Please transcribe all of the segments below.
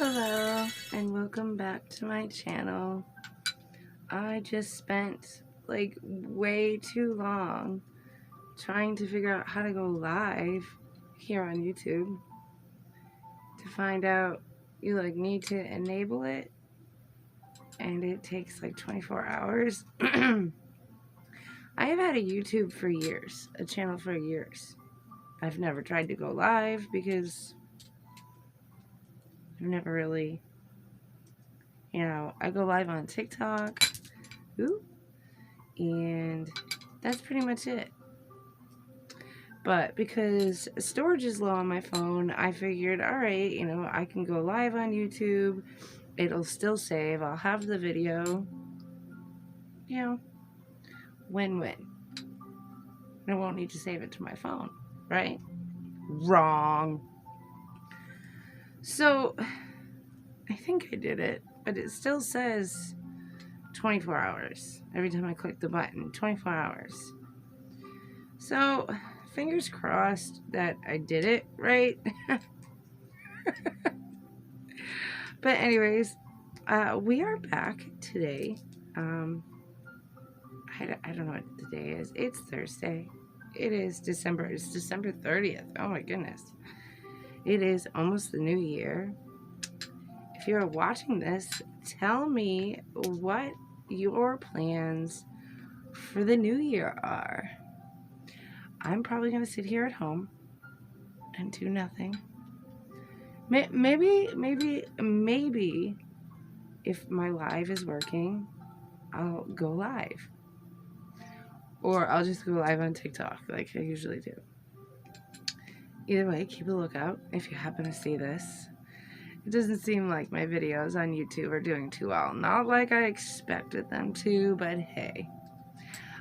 Hello and welcome back to my channel. I just spent like way too long trying to figure out how to go live here on YouTube to find out you need to enable it, and it takes like 24 hours. I have had a YouTube for years, a channel for years. I've never tried to go live because I've never really, I go live on TikTok. Ooh. And that's pretty much it. But because storage is low on my phone, I figured, alright, I can go live on YouTube. It'll still save. I'll have the video. Win-win. I won't need to save it to my phone, right? Wrong. So, I think I did it, but it still says 24 hours. Every time I click the button, 24 hours. So, fingers crossed that I did it right. But anyways, we are back today. I don't know what the day is. It's Thursday. It's December 30th. Oh my goodness. It is almost the new year. If you're watching this, tell me what your plans for the new year are. I'm probably going to sit here at home and do nothing. Maybe if my live is working, I'll go live. Or I'll just go live on TikTok like I usually do. Either way, keep a lookout if you happen to see this. It doesn't seem like my videos on YouTube are doing too well. Not like I expected them to, but hey.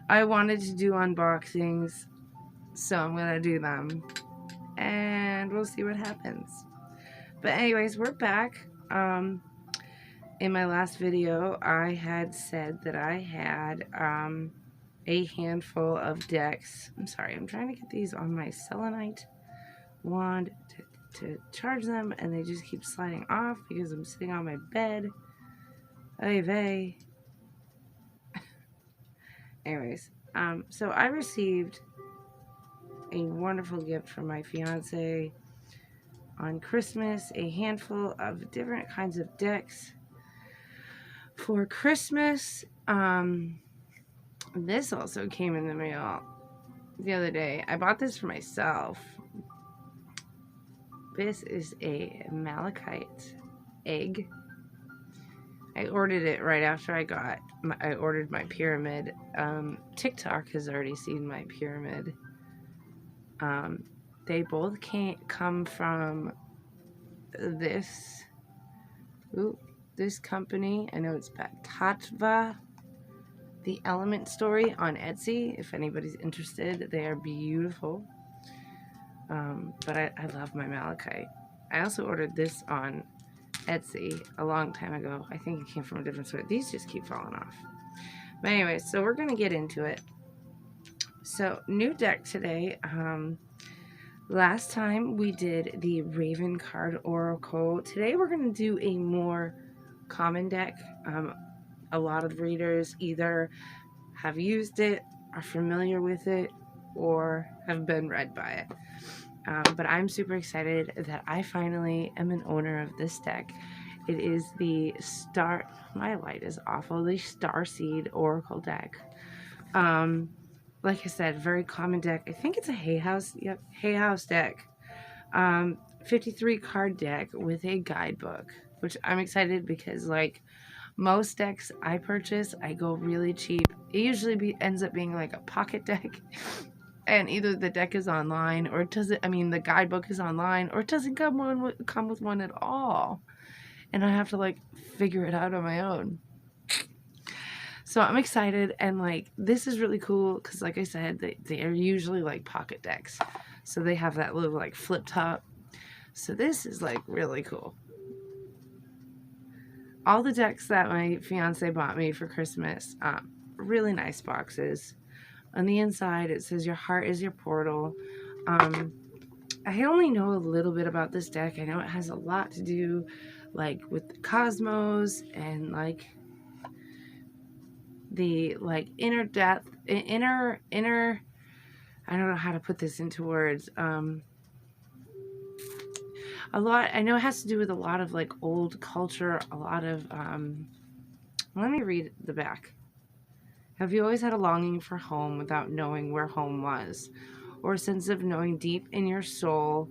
I wanted to do unboxings, so I'm going to do them. And we'll see what happens. But anyways, we're back. In my last video, I had said that I had a handful of decks. I'm sorry, I'm trying to get these on my selenite wand to charge them, and they just keep sliding off because I'm sitting on my bed. Ay vey. Anyways, so I received a wonderful gift from my fiance on Christmas, a handful of different kinds of decks for Christmas. This also came in the mail the other day. I bought this for myself. This is a malachite egg. I ordered it right after I ordered my pyramid. TikTok has already seen my pyramid. They both come from this company. I know it's Tatva, the Element Story on Etsy. If anybody's interested, they are beautiful. But I love my malachite. I also ordered this on Etsy a long time ago. I think it came from a different store. These just keep falling off. But anyway, so we're going to get into it. So, new deck today. Last time we did the Raven card Oracle. Today we're going to do a more common deck. A lot of readers either have used it, are familiar with it, or have been read by it. But I'm super excited that I finally am an owner of this deck. It is the my light is awful, the Starseed Oracle deck. Like I said, very common deck. I think it's a Hay House deck. 53 card deck with a guidebook, which I'm excited because like most decks I purchase, I go really cheap. It usually ends up being like a pocket deck. And either the deck is online, or the guidebook is online, or it doesn't come with one at all. And I have to like figure it out on my own. So I'm excited, and like this is really cool because like I said, they are usually like pocket decks. So they have that little like flip top. So this is like really cool. All the decks that my fiance bought me for Christmas, really nice boxes. On the inside, it says your heart is your portal. I only know a little bit about this deck. I know it has a lot to do like with the cosmos and like the like inner depth, inner I don't know how to put this into words. A lot, I know it has to do with a lot of like old culture, a lot of let me read the back. Have you always had a longing for home without knowing where home was, or a sense of knowing deep in your soul,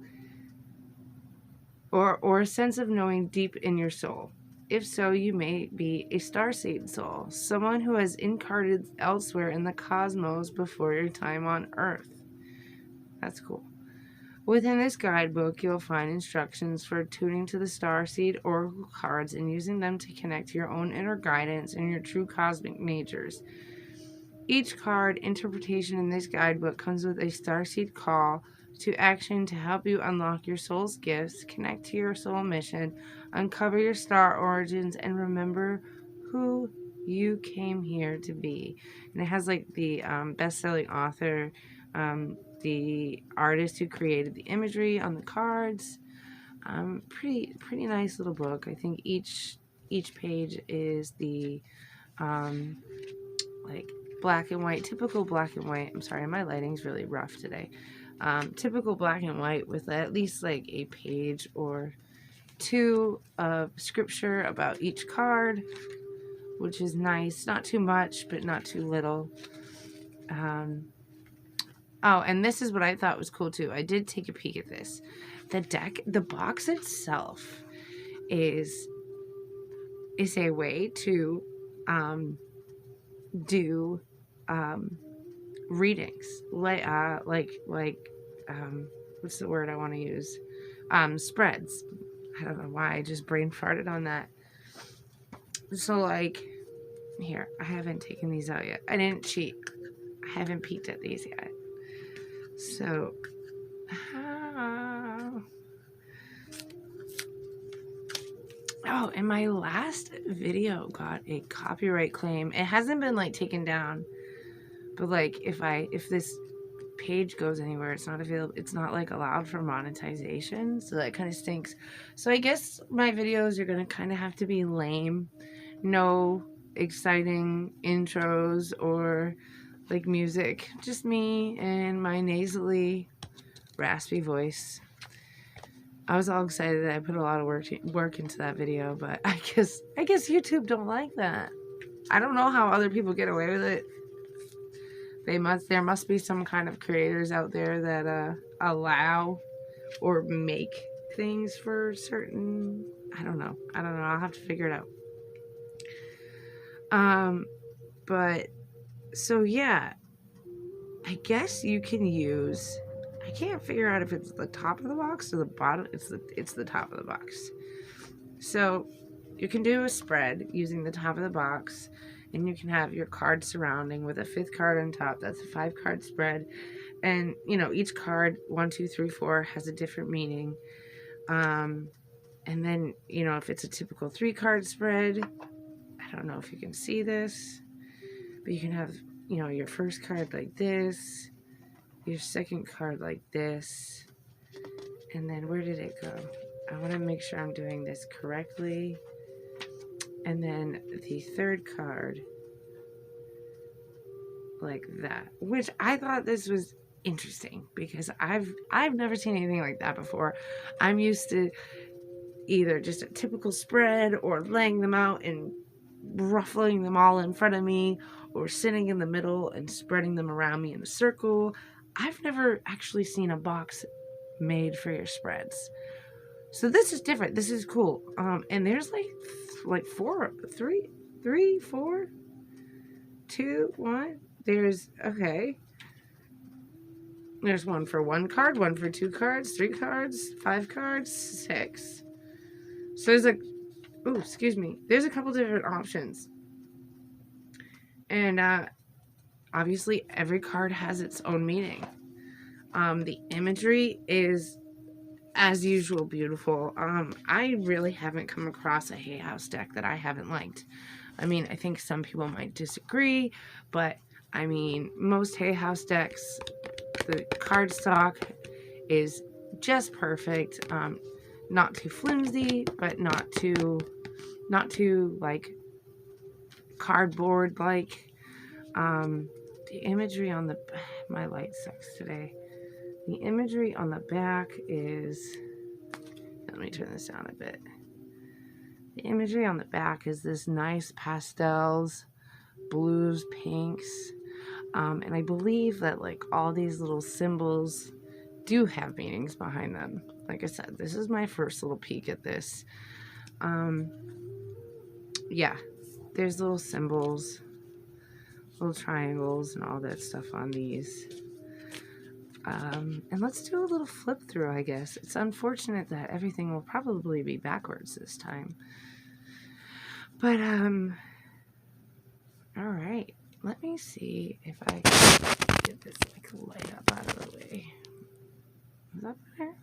or a sense of knowing deep in your soul? If so, you may be a starseed soul, someone who has incarnated elsewhere in the cosmos before your time on Earth. That's cool. Within this guidebook, you'll find instructions for tuning to the Starseed Oracle cards and using them to connect to your own inner guidance and your true cosmic natures. Each card interpretation in this guidebook comes with a Starseed call to action to help you unlock your soul's gifts, connect to your soul mission, uncover your star origins, and remember who you came here to be. And it has like the best-selling author, the artist who created the imagery on the cards. Pretty nice little book. I think each page is the like black and white, typical black and white. I'm sorry, my lighting's really rough today. Typical black and white with at least like a page or two of scripture about each card, which is nice. Not too much, but not too little. Oh, and this is what I thought was cool too. I did take a peek at this. The deck, the box itself is a way to do readings, like what's the word I want to use? Spreads. I don't know why I just brain farted on that. So like, here, I haven't taken these out yet. I didn't cheat. I haven't peeked at these yet. So, oh, and my last video got a copyright claim. It hasn't been like taken down, but like if this page goes anywhere, it's not available. It's not like allowed for monetization, so that kind of stinks. So I guess my videos are gonna kind of have to be lame, no exciting intros or like music, just me and my nasally raspy voice. I was all excited that I put a lot of work into that video, but I guess YouTube don't like that. I don't know how other people get away with it. There must be some kind of creators out there that allow or make things for certain, I don't know. I'll have to figure it out. But so yeah, I guess you can use, I can't figure out if it's the top of the box or the bottom. It's the top of the box. So you can do a spread using the top of the box, and you can have your card surrounding with a 5th card on top. That's a 5-card spread. And, you know, each card, 1, 2, 3, 4, has a different meaning. And then, you know, if it's a typical 3-card spread, I don't know if you can see this, but you can have, you know, your first card like this, your second card like this, and then where did it go? I want to make sure I'm doing this correctly. And then the 3rd card like that, which I thought this was interesting because I've never seen anything like that before. I'm used to either just a typical spread or laying them out and ruffling them all in front of me, or sitting in the middle and spreading them around me in a circle. I've never actually seen a box made for your spreads. So this is different. This is cool. And there's like 4, 3, 4, 2, 1. There's, okay. There's one for 1 card, one for 2 cards, 3 cards, 5 cards, 6. So there's there's a couple different options. And obviously every card has its own meaning. The imagery is, as usual, beautiful. I really haven't come across a Hay House deck that I haven't liked. I mean, I think some people might disagree, but I mean, most Hay House decks, the card stock is just perfect. not too flimsy, but not too like cardboard like. The imagery on the, my light sucks today. The imagery on the back is, let me turn this down a bit. The imagery on the back is this nice pastels, blues, pinks, and I believe that like all these little symbols do have meanings behind them. Like I said, this is my first little peek at this. Yeah, there's little symbols, little triangles and all that stuff on these. And let's do a little flip through, I guess. It's unfortunate that everything will probably be backwards this time. But, alright. Let me see if I can get this like light up out of the way. Is that better?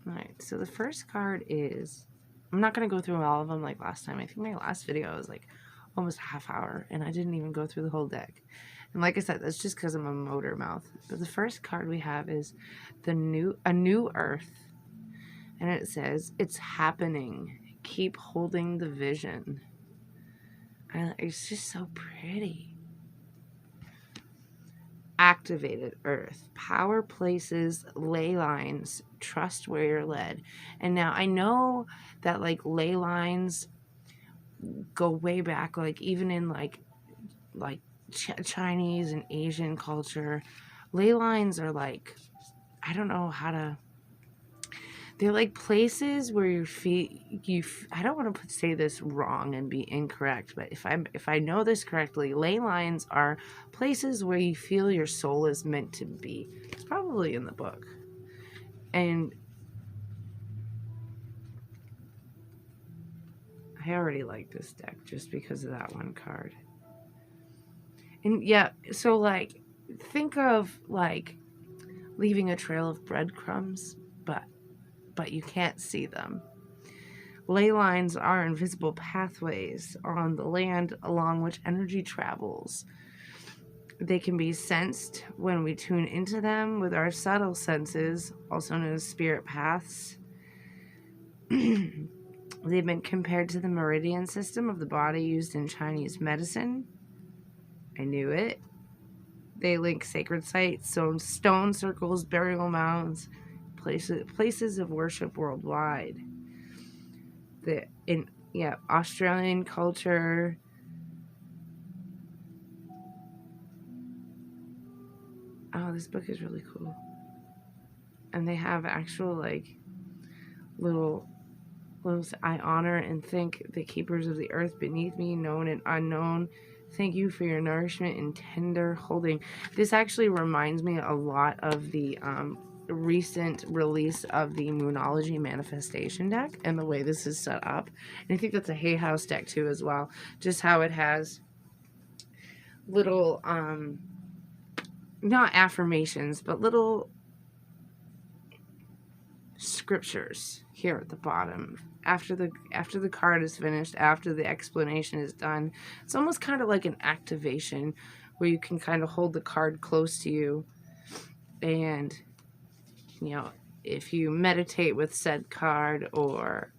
Alright, so the first card is, I'm not going to go through all of them like last time. I think my last video was like almost a half hour, and I didn't even go through the whole deck. And like I said, that's just because I'm a motor mouth. But the first card we have is a new earth. And it says, it's happening. Keep holding the vision. And it's just so pretty. Activated earth. Power places, ley lines. Trust where you're led. And now I know that like ley lines go way back, like even in like Chinese and Asian culture. Ley lines are like, I don't know how to, they're like places where your feet, I don't want to say this wrong and be incorrect, but if I know this correctly, ley lines are places where you feel your soul is meant to be. It's probably in the book. And I already like this deck just because of that one card. And yeah, so like, think of like leaving a trail of breadcrumbs, but you can't see them. Ley lines are invisible pathways on the land along which energy travels. They can be sensed when we tune into them with our subtle senses, also known as spirit paths. They've been compared to the meridian system of the body used in Chinese medicine. I knew it. They link sacred sites, stone circles, burial mounds, places of worship worldwide. Australian culture. Oh, this book is really cool. And they have actual like little I honor and thank the keepers of the earth beneath me, known and unknown. Thank you for your nourishment and tender holding. This actually reminds me a lot of the recent release of the Moonology Manifestation deck and the way this is set up. And I think that's a Hay House deck too as well. Just how it has little, not affirmations, but little scriptures here at the bottom. After the card is finished, after the explanation is done, it's almost kind of like an activation where you can kind of hold the card close to you, and you know, if you meditate with said card, or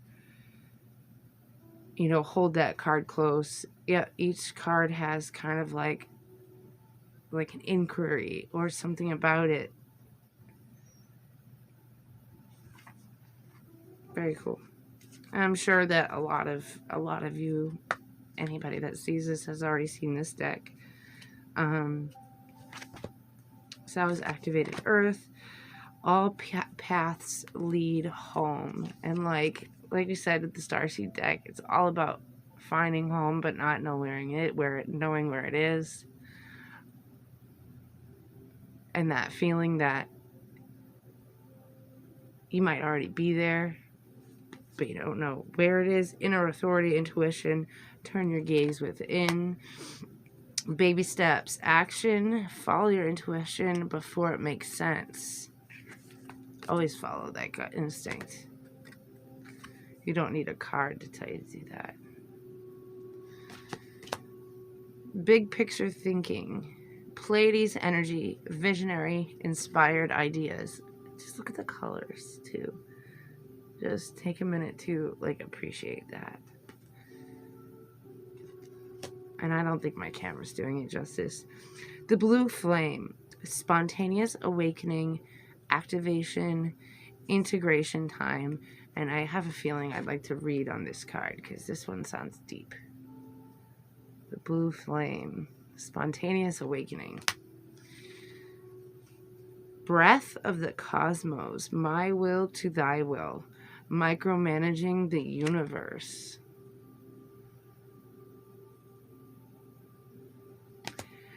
you know, hold that card close. Yeah, each card has kind of like an inquiry or something about it. Very cool. I'm sure that a lot of you, anybody that sees this, has already seen this deck. So that was Activated Earth. All paths lead home. And like we said with the Starseed deck, it's all about finding home, but not knowing knowing where it is. And that feeling that you might already be there, but you don't know where it is. Inner authority, intuition, turn your gaze within. Baby steps, action, follow your intuition before it makes sense. Always follow that gut instinct. You don't need a card to tell you to do that. Big picture thinking, Pleiades energy, visionary, inspired ideas. Just look at the colors too. Just take a minute to like appreciate that. And I don't think my camera's doing it justice. The blue flame, spontaneous awakening, activation, integration time. And I have a feeling I'd like to read on this card because this one sounds deep. The blue flame, spontaneous awakening. Breath of the cosmos, my will to thy will, micromanaging the universe.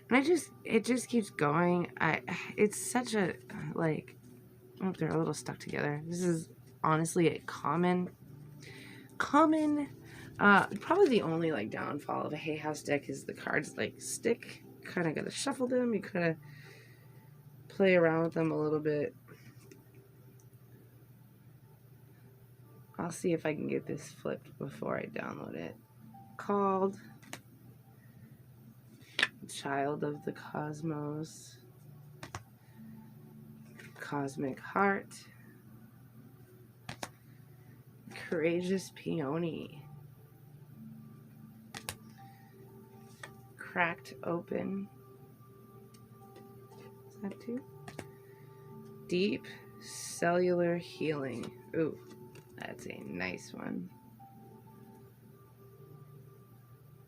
And it just keeps going. It's such a, like, oh, they're a little stuck together. This is honestly a common, probably the only like downfall of a Hay House deck is the cards like stick. Kind of gotta shuffle them. You kind of play around with them a little bit. I'll see if I can get this flipped before I download it. Called Child of the Cosmos, Cosmic Heart, Courageous Peony, Cracked Open, is that two? Deep Cellular Healing. Ooh, that's a nice one.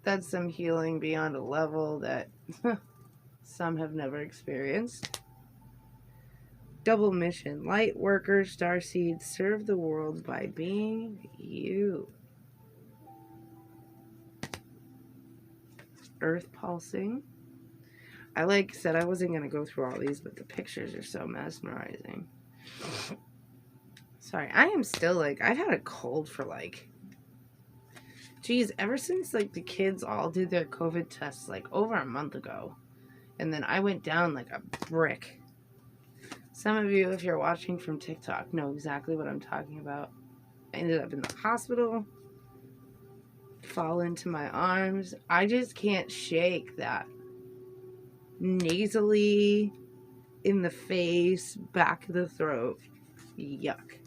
That's some healing beyond a level that some have never experienced. Double mission. Light worker, Starseed, serve the world by being you. Earth pulsing. I said I wasn't going to go through all these, but the pictures are so mesmerizing. Sorry, I am still I've had a cold for geez, ever since the kids all did their COVID tests over a month ago. And then I went down like a brick. Some of you, if you're watching from TikTok, know exactly what I'm talking about. I ended up in the hospital. Fall into my arms. I just can't shake that. Nasally, in the face, back of the throat. Yuck.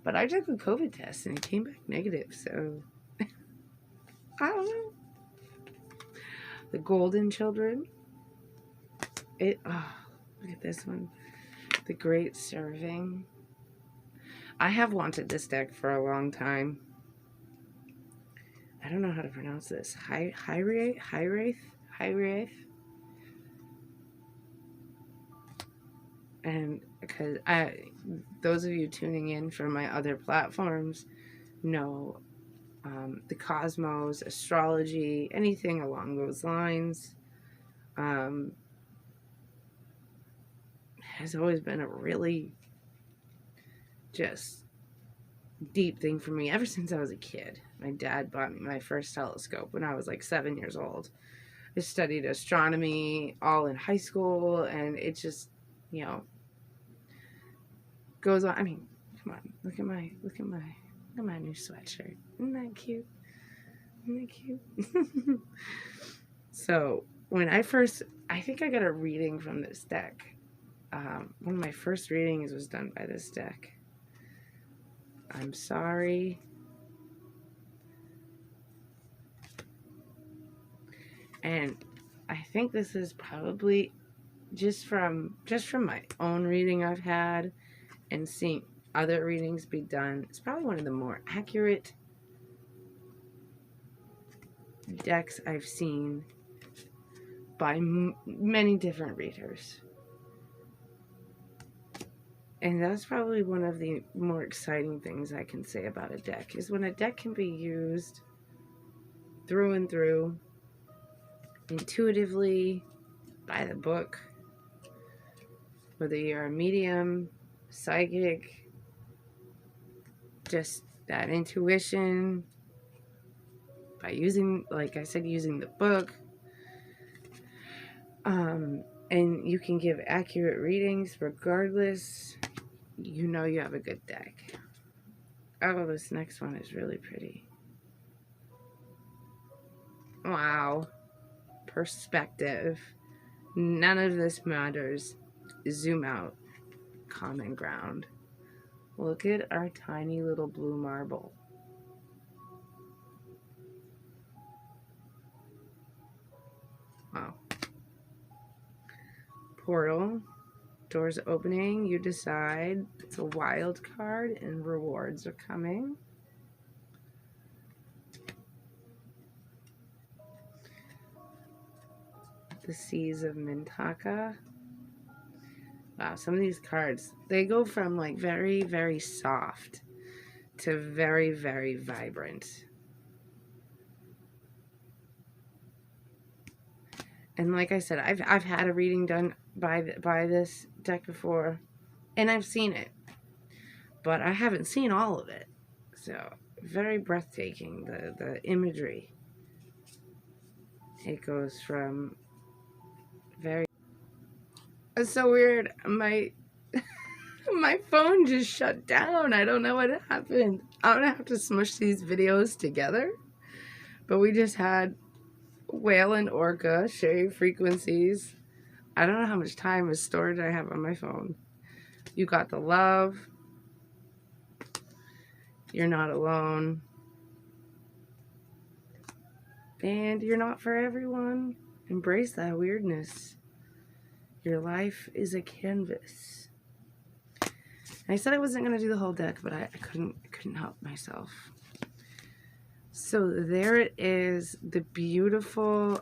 But I took a COVID test and it came back negative, so I don't know. The Golden Children. Look at this one. The Great Serving. I have wanted this deck for a long time. I don't know how to pronounce this. Hiraeth. And because those of you tuning in from my other platforms know the cosmos, astrology, anything along those lines has always been a really just deep thing for me ever since I was a kid. My dad bought me my first telescope when I was 7 years old. I studied astronomy all in high school, and it just, goes on. I mean, come on, look at my new sweatshirt. Isn't that cute? So when I think I got a reading from this deck. One of my first readings was done by this deck. I'm sorry. And I think this is probably just from my own reading I've had and seeing other readings be done. It's probably one of the more accurate decks I've seen by many different readers. And that's probably one of the more exciting things I can say about a deck, is when a deck can be used through and through, intuitively, by the book, whether you're a medium, psychic, just that intuition, by using, like I said, using the book, and you can give accurate readings regardless. You know you have a good deck. Oh, this next one is really pretty. Wow. Perspective. None of this matters. Zoom out. Common ground. Look at our tiny little blue marble. Wow. Portal. Doors opening. You decide. It's a wild card and rewards are coming. The Seas of Mintaka. Wow, some of these cards, they go from like very, very soft to very, very vibrant. And like I said, I've had a reading done by this deck before, and I've seen it, but I haven't seen all of it. So very breathtaking, the imagery. It goes from very. It's so weird. My phone just shut down. I don't know what happened. I'm gonna have to smush these videos together. But we just had whale and orca share frequencies. I don't know how much time of storage I have on my phone. You got the love. You're not alone. And you're not for everyone. Embrace that weirdness. Your life is a canvas. And I said I wasn't going to do the whole deck, but I couldn't help myself. So there it is, the beautiful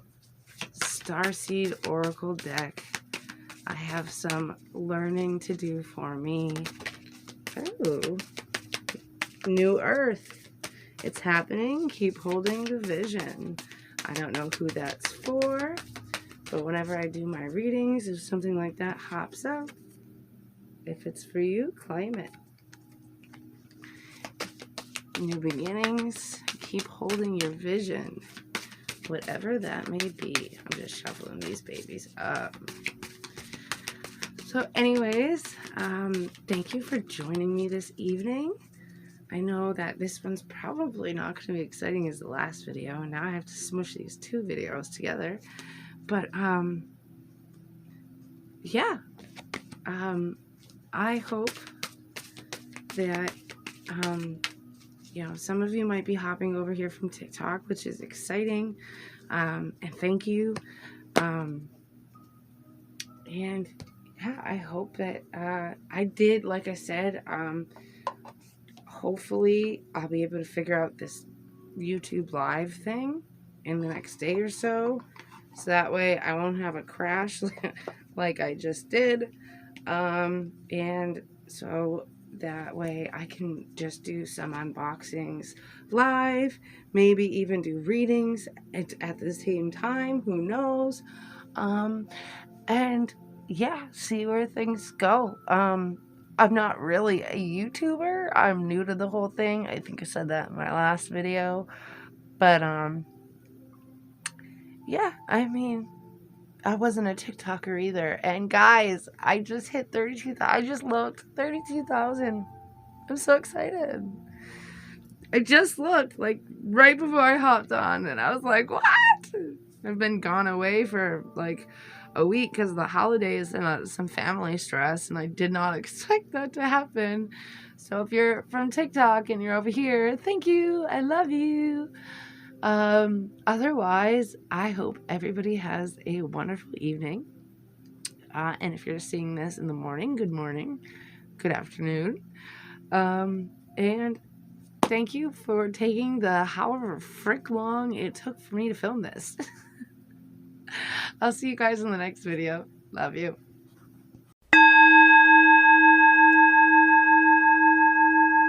Starseed Oracle deck. I have some learning to do for me. Oh, New Earth. It's happening. Keep holding the vision. I don't know who that's for, but whenever I do my readings, if something like that hops up, if it's for you, claim it. New beginnings. Keep holding your vision, whatever that may be. I'm just shuffling these babies up. So anyways, thank you for joining me this evening. I know that this one's probably not going to be exciting as the last video, and now I have to smush these two videos together. But yeah, I hope that you know, some of you might be hopping over here from TikTok, which is exciting, and thank you. And yeah, I hope that I did, like I said, hopefully I'll be able to figure out this YouTube live thing in the next day or so that way I won't have a crash like I just did, and so that way I can just do some unboxings live, maybe even do readings at the same time, who knows, and yeah, see where things go. I'm not really a YouTuber. I'm new to the whole thing. I think I said that in my last video. But, yeah, I mean, I wasn't a TikToker either. And guys, I just hit 32,000. I just looked. 32,000. I'm so excited. I just looked, like, right before I hopped on. And I was like, what? I've been gone away for, like, a week because of the holidays and some family stress, and I did not expect that to happen. So if you're from TikTok and you're over here, thank you. I love you. Otherwise, I hope everybody has a wonderful evening. And if you're seeing this in the morning, good afternoon. And thank you for taking the however frick long it took for me to film this. I'll see you guys in the next video. Love you.